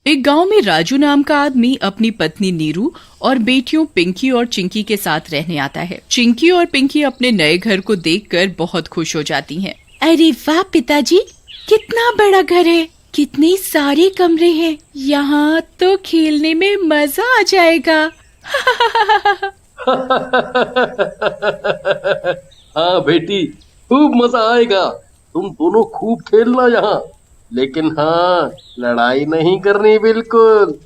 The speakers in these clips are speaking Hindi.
एक गांव में राजू नाम का आदमी अपनी पत्नी नीरू और बेटियों पिंकी और चिंकी के साथ रहने आता है। चिंकी और पिंकी अपने नए घर को देखकर बहुत खुश हो जाती हैं। अरे वाह पिताजी, कितना बड़ा घर है, कितने सारे कमरे हैं, यहाँ तो खेलने में मजा आ जाएगा। हाँ बेटी, खूब मजा आएगा। तुम दोनों खूब खेलना यहाँ, लेकिन हाँ, लड़ाई नहीं करनी बिल्कुल।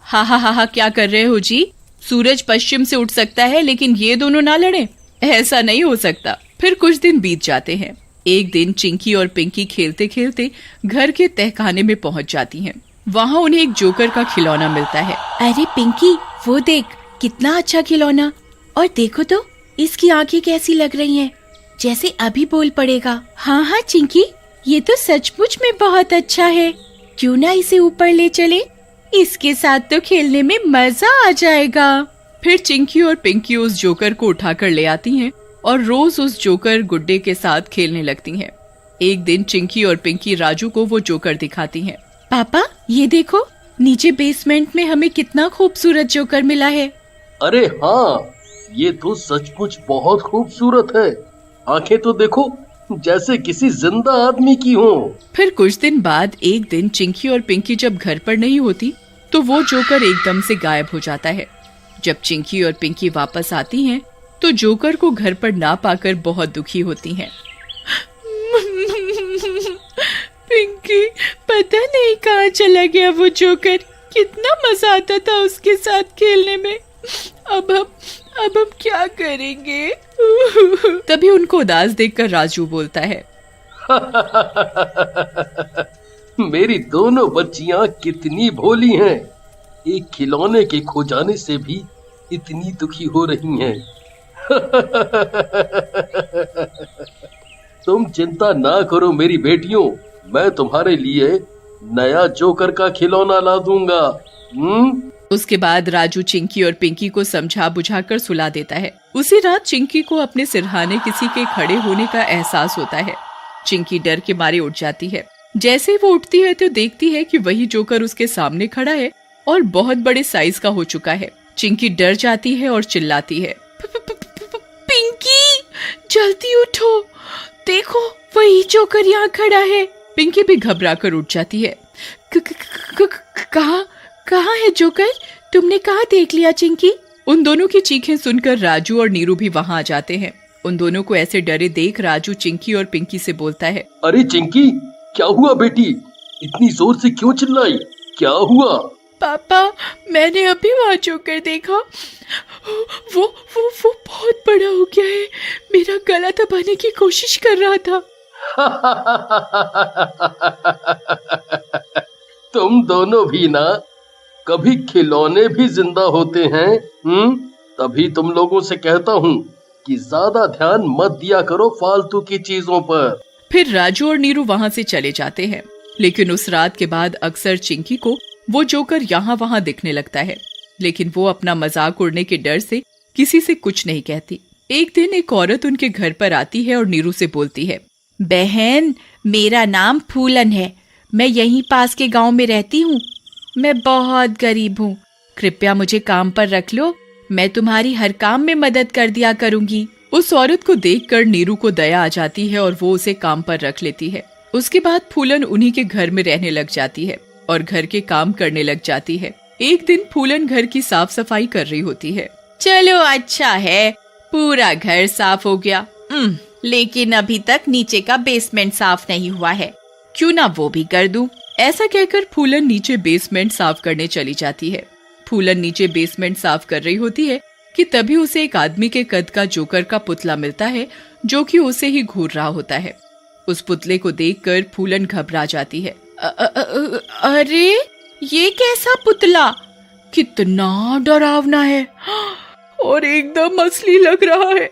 हा हा हा हा, क्या कर रहे हो जी? सूरज पश्चिम से उठ सकता है लेकिन ये दोनों ना लड़ें, ऐसा नहीं हो सकता। फिर कुछ दिन बीत जाते हैं। एक दिन चिंकी और पिंकी खेलते खेलते घर के तहखाने में पहुंच जाती हैं। वहाँ उन्हें एक जोकर का खिलौना मिलता है। अरे पिंकी, वो देख, कितना अच्छा खिलौना, और देखो तो इसकी आंखें कैसी लग रही हैं, जैसे अभी बोल पड़ेगा। हाँ हाँ चिंकी, ये तो सचमुच में बहुत अच्छा है, क्यों ना इसे ऊपर ले चले, इसके साथ तो खेलने में मजा आ जाएगा। फिर चिंकी और पिंकी उस जोकर को उठाकर ले आती हैं और रोज उस जोकर गुड्डे के साथ खेलने लगती हैं। एक दिन चिंकी और पिंकी राजू को वो जोकर दिखाती हैं। पापा ये देखो, नीचे बेसमेंट में हमें कितना खूबसूरत जोकर मिला है। अरे हाँ, ये तो सचमुच बहुत खूबसूरत है। आंखें तो देखो, जैसे किसी जिंदा आदमी की हो। फिर कुछ दिन बाद एक दिन चिंकी और पिंकी जब घर पर नहीं होती तो वो जोकर एकदम से गायब हो जाता है। जब चिंकी और पिंकी वापस आती हैं तो जोकर को घर पर ना पाकर बहुत दुखी होती हैं। पिंकी, पता नहीं कहाँ चला गया वो जोकर, कितना मजा आता था उसके साथ खेलने में। अब हम क्या करेंगे? तभी उनको उदास देखकर राजू बोलता है। मेरी दोनों बच्चियां कितनी भोली हैं, एक खिलौने के खो जाने से भी इतनी दुखी हो रही हैं। तुम चिंता ना करो मेरी बेटियों, मैं तुम्हारे लिए नया जोकर का खिलौना ला दूंगा। उसके बाद राजू चिंकी और पिंकी को समझा बुझाकर सुला देता है। उसी रात चिंकी को अपने सिरहाने किसी के खड़े होने का एहसास होता है। चिंकी डर के मारे उठ जाती है। जैसे वो उठती है तो देखती है कि वही जोकर उसके सामने खड़ा है और बहुत बड़े साइज का हो चुका है। चिंकी डर जाती है और चिल्लाती है, पिंकी जल्दी उठो, देखो वही जोकर यहाँ खड़ा है। पिंकी भी घबराकर उठ जाती है। कहाँ है जोकर? तुमने कहाँ देख लिया चिंकी? उन दोनों की चीखें सुनकर राजू और नीरू भी वहाँ आ जाते हैं। उन दोनों को ऐसे डरे देख राजू चिंकी और पिंकी से बोलता है, अरे चिंकी, क्या हुआ बेटी? इतनी जोर से क्यों चिल्लाई? क्या हुआ? पापा, मैंने अभी वहाँ जोकर देखा, वो बहुत बड़ा हो गया है, मेरा गला दबाने की कोशिश कर रहा था। तुम दोनों भी ना, कभी खिलौने भी जिंदा होते हैं। तभी तुम लोगों से कहता हूँ कि ज्यादा ध्यान मत दिया करो फालतू की चीजों पर। फिर राजू और नीरू वहाँ से चले जाते हैं। लेकिन उस रात के बाद अक्सर चिंकी को वो जोकर यहाँ वहाँ दिखने लगता है, लेकिन वो अपना मजाक उड़ने के डर से किसी से कुछ नहीं कहती। एक दिन एक औरत उनके घर पर आती है और नीरू से बोलती है, बहन, मेरा नाम फूलन है, मैं यहीं पास के गांव में रहती हूँ, मैं बहुत गरीब हूँ, कृपया मुझे काम पर रख लो, मैं तुम्हारी हर काम में मदद कर दिया करूँगी। उस औरत को देखकर नीरू को दया आ जाती है और वो उसे काम पर रख लेती है। उसके बाद फूलन उन्हीं के घर में रहने लग जाती है और घर के काम करने लग जाती है। एक दिन फूलन घर की साफ सफाई कर रही होती है। चलो अच्छा है, पूरा घर साफ हो गया, लेकिन अभी तक नीचे का बेसमेंट साफ नहीं हुआ है, क्यों ना वो भी कर दूं। ऐसा कहकर फूलन नीचे बेसमेंट साफ करने चली जाती है। फूलन नीचे बेसमेंट साफ कर रही होती है कि तभी उसे एक आदमी के कद का जोकर का पुतला मिलता है, जो कि उसे ही घूर रहा होता है। उस पुतले को देखकर फूलन घबरा जाती है। अरे ये कैसा पुतला, कितना डरावना है और एकदम असली लग रहा है,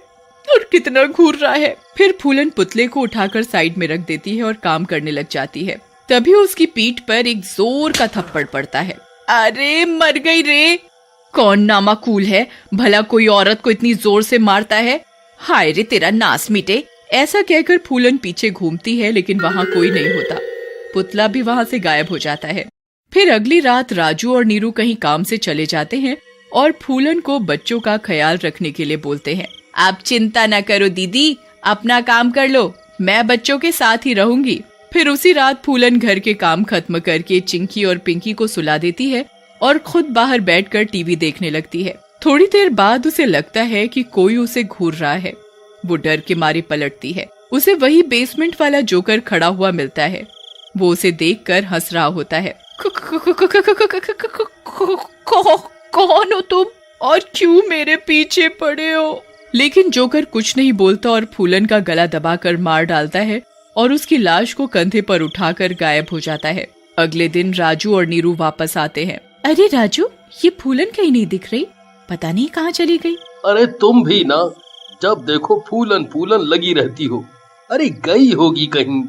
और कितना घूर रहा है। फिर फूलन पुतले को उठाकर साइड में रख देती है और काम करने लग जाती है। तभी उसकी पीठ पर एक जोर का थप्पड़ पड़ता है। अरे मर गई रे, कौन नामाकूल है, भला कोई औरत को इतनी जोर से मारता है, हाय रे तेरा नास मिटे। ऐसा कहकर फूलन पीछे घूमती है लेकिन वहाँ कोई नहीं होता। पुतला भी वहाँ से गायब हो जाता है। फिर अगली रात राजू और नीरू कहीं काम से चले जाते हैं और फूलन को बच्चों का ख्याल रखने के लिए बोलते हैं। आप चिंता न करो दीदी, अपना काम कर लो, मैं बच्चों के साथ ही रहूंगी। फिर उसी रात फूलन घर के काम खत्म करके चिंकी और पिंकी को सुला देती है और खुद बाहर बैठकर टीवी देखने लगती है। थोड़ी देर बाद उसे लगता है कि कोई उसे घूर रहा है। वो डर के मारे पलटती है। उसे वही बेसमेंट वाला जोकर खड़ा हुआ मिलता है। वो उसे देखकर हंस रहा होता है। कौन हो तुम और क्यों मेरे पीछे पड़े हो? लेकिन जोकर कुछ नहीं बोलता और फूलन का गला दबाकर मार डालता है और उसकी लाश को कंधे पर उठाकर गायब हो जाता है। अगले दिन राजू और नीरू वापस आते हैं। अरे राजू, ये फूलन कहीं नहीं दिख रही, पता नहीं कहाँ चली गई। अरे तुम भी ना, जब देखो फूलन फूलन लगी रहती हो। अरे गई होगी कहीं,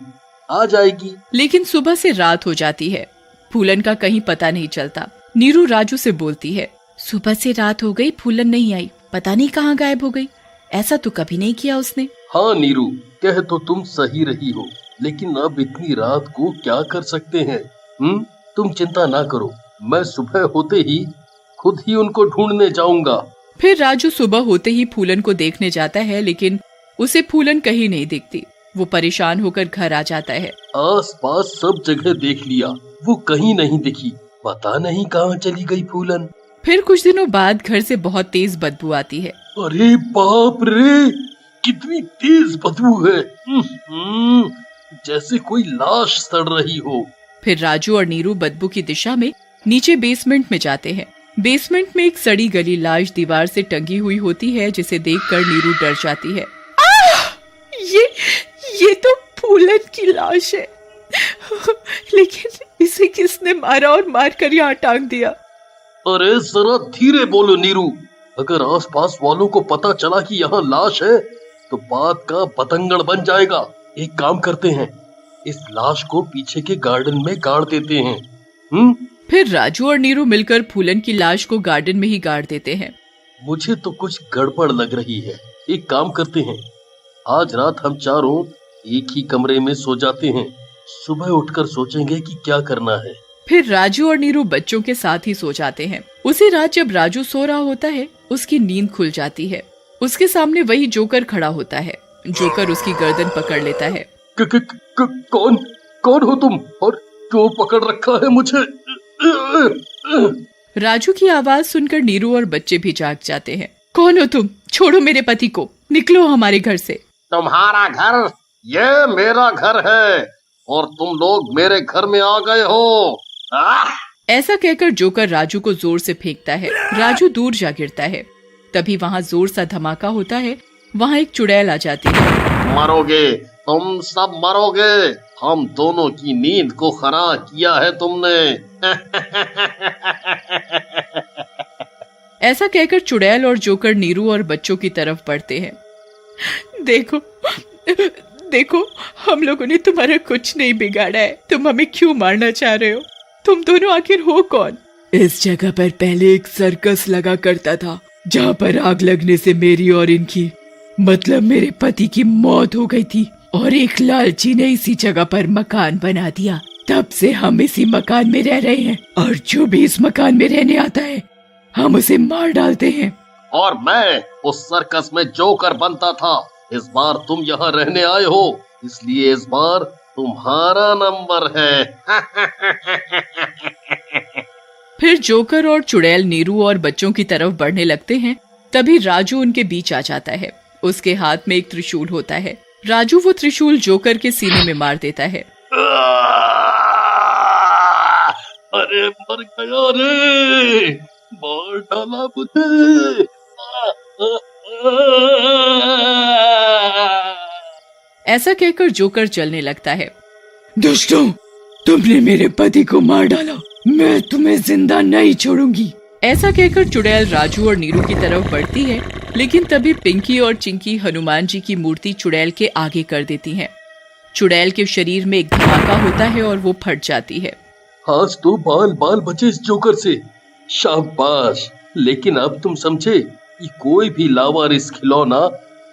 आ जाएगी। लेकिन सुबह से रात हो जाती है, फूलन का कहीं पता नहीं चलता। नीरू राजू से बोलती है, सुबह से रात हो गई, फूलन नहीं आई, पता नहीं कहाँ गायब हो गई। ऐसा तो कभी नहीं किया उसने। हाँ नीरू, कह तो तुम सही रही हो, लेकिन अब इतनी रात को क्या कर सकते हैं? तुम चिंता ना करो, मैं सुबह होते ही खुद ही उनको ढूंढने जाऊंगा। फिर राजू सुबह होते ही फूलन को देखने जाता है, लेकिन उसे फूलन कहीं नहीं दिखती। वो परेशान होकर घर आ जाता है। आस पास सब जगह देख लिया, वो कहीं नहीं दिखी। पता नहीं कहाँ चली गई फूलन। फिर कुछ दिनों बाद घर से बहुत तेज बदबू आती है। अरे बाप रे, कितनी तेज बदबू है, जैसे कोई लाश सड़ रही हो। फिर राजू और नीरू बदबू की दिशा में नीचे बेसमेंट में जाते हैं। बेसमेंट में एक सड़ी गली लाश दीवार से टंगी हुई होती है, जिसे देखकर नीरू डर जाती है। ये तो फूलन की लाश है, लेकिन इसे किसने मारा और मारकर यहाँ टांग दिया? अरे जरा धीरे बोलो नीरू, अगर आसपास वालों को पता चला कि यहाँ लाश है तो बात का बतंगड़ बन जाएगा। एक काम करते हैं, इस लाश को पीछे के गार्डन में गाड़ देते हैं। फिर राजू और नीरू मिलकर फूलन की लाश को गार्डन में ही गाड़ देते हैं। मुझे तो कुछ गड़बड़ लग रही है। एक काम करते हैं, आज रात हम चारों एक ही कमरे में सो जाते हैं, सुबह उठकर सोचेंगे कि क्या करना है। फिर राजू और नीरू बच्चों के साथ ही सो जाते हैं। उसी रात जब राजू सो रहा होता है, उसकी नींद खुल जाती है। उसके सामने वही जोकर खड़ा होता है। जोकर उसकी गर्दन पकड़ लेता है। कौन हो तुम और क्यों पकड़ रखा है मुझे? राजू की आवाज सुनकर नीरू और बच्चे भी जाग जाते हैं। कौन हो तुम? छोड़ो मेरे पति को, निकलो हमारे घर से। तुम्हारा घर? ये मेरा घर है और तुम लोग मेरे घर में आ गए हो। ऐसा कहकर जोकर राजू को जोर से फेंकता है। राजू दूर जा गिरता है। तभी वहाँ जोर सा धमाका होता है। वहाँ एक चुड़ैल आ जाती है। मरोगे, तुम सब मरोगे, हम दोनों की नींद को खराब किया है तुमने। ऐसा कहकर चुड़ैल और जोकर नीरू और बच्चों की तरफ बढ़ते हैं। देखो, हम लोगों ने तुम्हारा कुछ नहीं बिगाड़ा है, तुम हमें क्यों मारना चाह रहे हो? तुम दोनों आखिर हो कौन? इस जगह पर पहले एक सर्कस लगा करता था, जहाँ पर आग लगने से मेरी और इनकी मतलब मेरे पति की मौत हो गई थी और एक लालची ने इसी जगह पर मकान बना दिया। तब से हम इसी मकान में रह रहे हैं और जो भी इस मकान में रहने आता है हम उसे मार डालते हैं। और मैं उस सर्कस में जोकर बनता था। इस बार तुम यहाँ रहने आए हो, इसलिए इस बार तुम्हारा नंबर है। फिर जोकर और चुड़ैल नीरू और बच्चों की तरफ बढ़ने लगते हैं। तभी राजू उनके बीच आ जाता है। उसके हाथ में एक त्रिशूल होता है। राजू वो त्रिशूल जोकर के सीने में मार देता है। अरे मर गया रे, मार डाला मुझे। ऐसा कहकर जोकर जलने लगता है। दुष्टों, तुमने मेरे पति को मार डाला, मैं तुम्हें जिंदा नहीं छोड़ूंगी। ऐसा कहकर चुड़ैल राजू और नीरू की तरफ बढ़ती है, लेकिन तभी पिंकी और चिंकी हनुमान जी की मूर्ति चुड़ैल के आगे कर देती हैं। चुड़ैल के शरीर में एक धमाका होता है और वो फट जाती है। आज तो बाल बाल बचे इस जोकर से, शाबाश। लेकिन अब तुम समझे कि कोई भी लावारिस खिलौना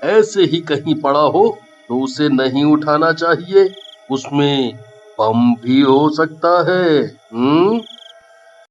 ऐसे ही कहीं पड़ा हो तो उसे नहीं उठाना चाहिए, उसमें बम भी हो सकता है।